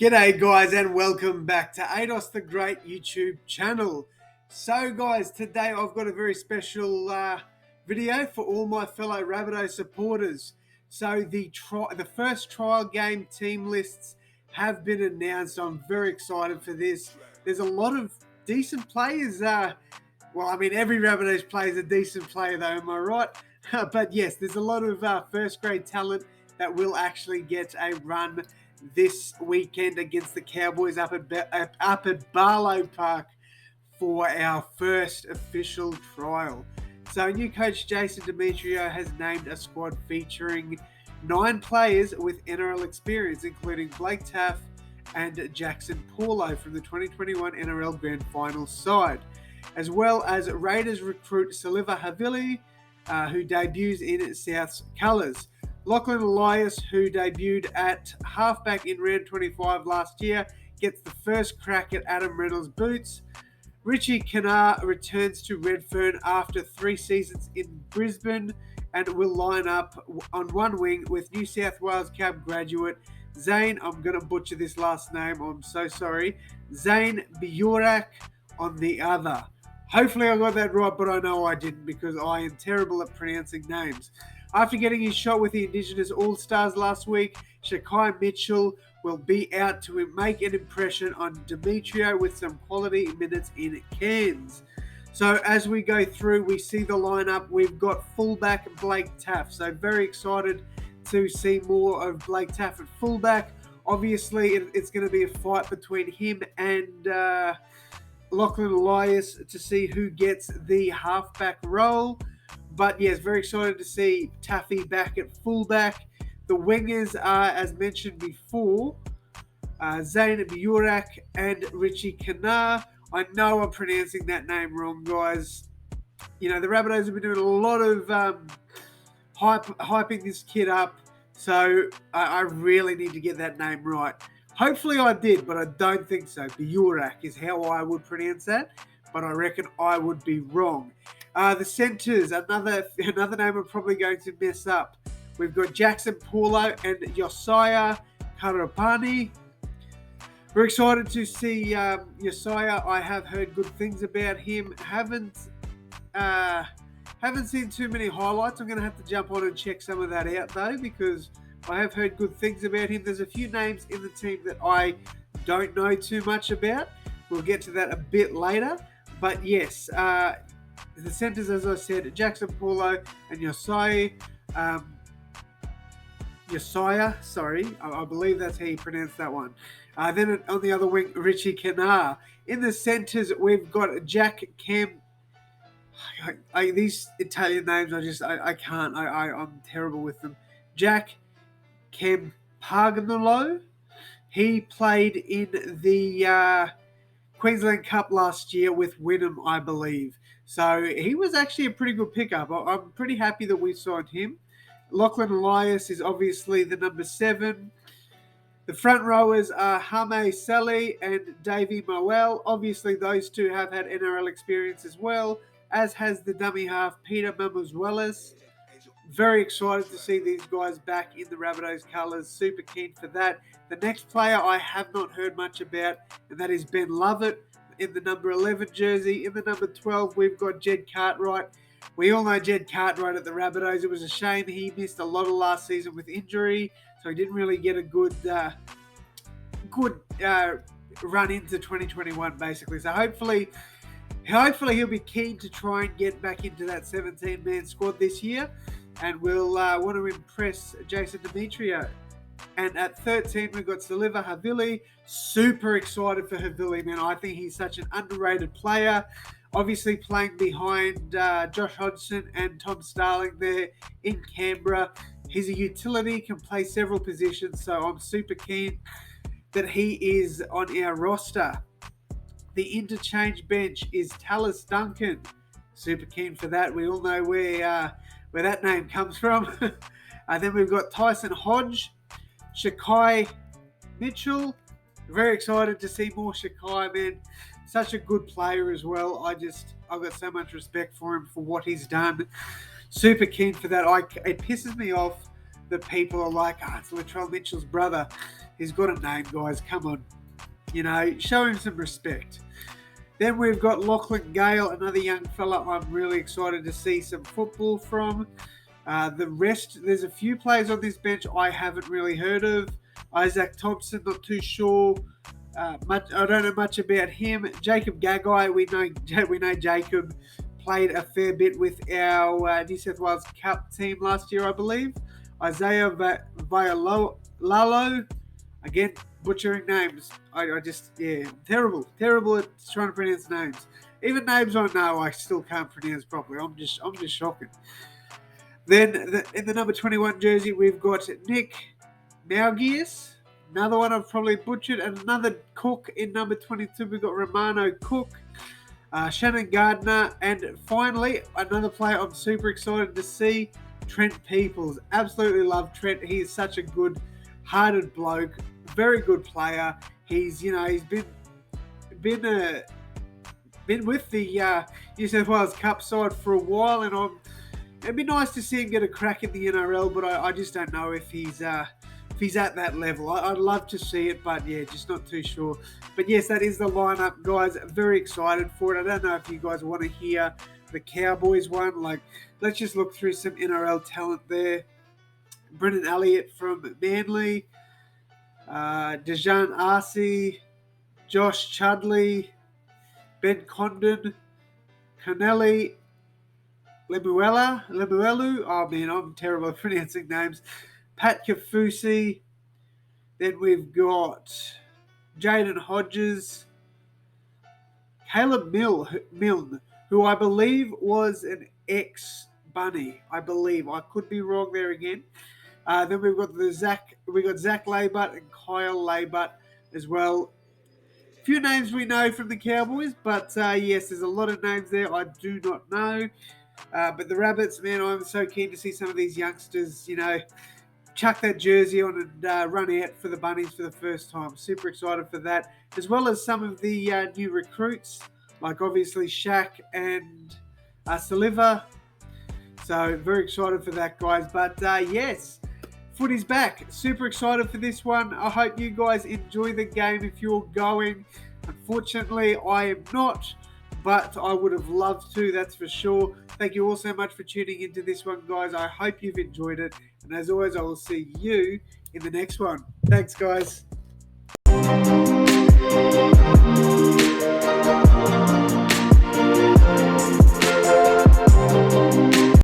G'day guys and welcome back to Ados the Great YouTube channel. So guys, today I've got a very special video for all my fellow Rabbitoh supporters. So the first trial game team lists have been announced. I'm very excited for this. There's a lot of decent players. Every Rabbitohs player is a decent player though, am I right? But yes, there's a lot of first grade talent that will actually get a run this weekend against the Cowboys up at Barlow Park for our first official trial. So new coach Jason Demetrio has named a squad featuring 9 players with NRL experience, including Blake Taaffe and Jackson Paulo from the 2021 NRL Grand Final side, as well as Raiders recruit Siliva Havili, who debuts in South's colours. Lachlan Elias, who debuted at halfback in round 25 last year, gets the first crack at Adam Reynolds' boots. Richie Kennar returns to Redfern after 3 seasons in Brisbane and will line up on one wing with New South Wales Cab graduate Zane, I'm going to butcher this last name, I'm so sorry, Zane Biurak on the other. Hopefully I got that right, but I know I didn't because I am terrible at pronouncing names. After getting his shot with the Indigenous All-Stars last week, Shakai Mitchell will be out to make an impression on Demetrio with some quality minutes in Cairns. So as we go through, we see the lineup. We've got fullback Blake Taaffe. So very excited to see more of Blake Taaffe at fullback. Obviously, it's going to be a fight between him and Lachlan Elias to see who gets the halfback role. But yes, very excited to see Taffy back at fullback. The wingers are, as mentioned before, Zane Biurak and Richie Kennar. I know I'm pronouncing that name wrong, guys. You know, the Rabbitohs have been doing a lot of hyping this kid up, so I really need to get that name right. Hopefully I did, but I don't think so. Biurak is how I would pronounce that, but I reckon I would be wrong. The centres, another name I'm probably going to mess up. We've got Jackson Paulo and Josiah Karapani. We're excited to see Josiah. I have heard good things about him. Haven't seen too many highlights. I'm going to have to jump on and check some of that out though, because I have heard good things about him. There's a few names in the team that I don't know too much about. We'll get to that a bit later. But yes, the centres, as I said, Jackson Paulo and Josiah. I believe that's how you pronounce that one. Then on the other wing, Richie Kennar. In the centres, we've got Jack Cam. These Italian names, I can't. I'm terrible with them. Jack Campagnolo. He played in the Queensland Cup last year with Wynnum, I believe. So he was actually a pretty good pickup. I'm pretty happy that we signed him. Lachlan Elias is obviously the number 7. The front rowers are Hame Sally and Davey Moel. Obviously, those two have had NRL experience as well, as has the dummy half, Peter Mamuzuelas. Very excited to see these guys back in the Rabbitohs colours. Super keen for that. The next player I have not heard much about, and that is Ben Lovett in the number 11 jersey. In the number 12, we've got Jed Cartwright. We all know Jed Cartwright at the Rabbitohs. It was a shame he missed a lot of last season with injury, so he didn't really get a good run into 2021, basically. So hopefully he'll be keen to try and get back into that 17-man squad this year, and we'll want to impress Jason Demetrio. And at 13, we've got Siliva Havili. Super excited for Havili, man. I think he's such an underrated player. Obviously playing behind Josh Hodgson and Tom Starling there in Canberra. He's a utility, can play several positions, so I'm super keen that he is on our roster. The interchange bench is Tallis Duncan. Super keen for that. We all know where that name comes from. Then we've got Tyson Hodge, Shakai Mitchell. Very excited to see more Shakai, man. Such a good player as well. I've got so much respect for him for what he's done. Super keen for that. It pisses me off that people are like, it's Latrell Mitchell's brother. He's got a name, guys. Come on. Show him some respect. Then we've got Lachlan Gail, another young fella I'm really excited to see some football from. The rest, there's a few players on this bench I haven't really heard of. Isaac Thompson, not too sure. I don't know much about him. Jacob Gagai, we know Jacob played a fair bit with our New South Wales Cup team last year, I believe. Isaiah Vaiolalo, again, butchering names. I just, terrible at trying to pronounce names. Even names I know, I still can't pronounce properly. I'm just shocking. Then in the number 21 jersey, we've got Nick Malgius, another one I've probably butchered, and another Cook in number 22. We've got Romano Cook, Shannon Gardner, and finally another player I'm super excited to see, Trent Peoples. Absolutely love Trent. He is such a good-hearted bloke, very good player. He's been with the New South Wales Cup side for a while, and it'd be nice to see him get a crack in the NRL, but I just don't know if he's at that level. I'd love to see it, but just not too sure. But yes, that is the lineup, guys. Very excited for it. I don't know if you guys want to hear the Cowboys one. Let's just look through some NRL talent there. Brendan Elliott from Manly, Dejan Arce, Josh Chudley, Ben Condon, Connelly, Lemuelu. Oh man, I'm terrible at pronouncing names. Pat Kafusi. Then we've got Jaden Hodges, Caleb Milne, who I believe was an ex-Bunny. I believe. I could be wrong there again. Then we've got Zach Laybutt and Kyle Laybutt as well. A few names we know from the Cowboys, but yes, there's a lot of names there I do not know. But the Rabbits, man, I'm so keen to see some of these youngsters, chuck that jersey on and run out for the Bunnies for the first time. Super excited for that, as well as some of the new recruits, like obviously Shaq and Saliva. So very excited for that, guys. But yes, footy's back. Super excited for this one. I hope you guys enjoy the game if you're going. Unfortunately, I am not, but I would have loved to, that's for sure. Thank you all so much for tuning into this one, guys. I hope you've enjoyed it. And as always, I will see you in the next one. Thanks, guys.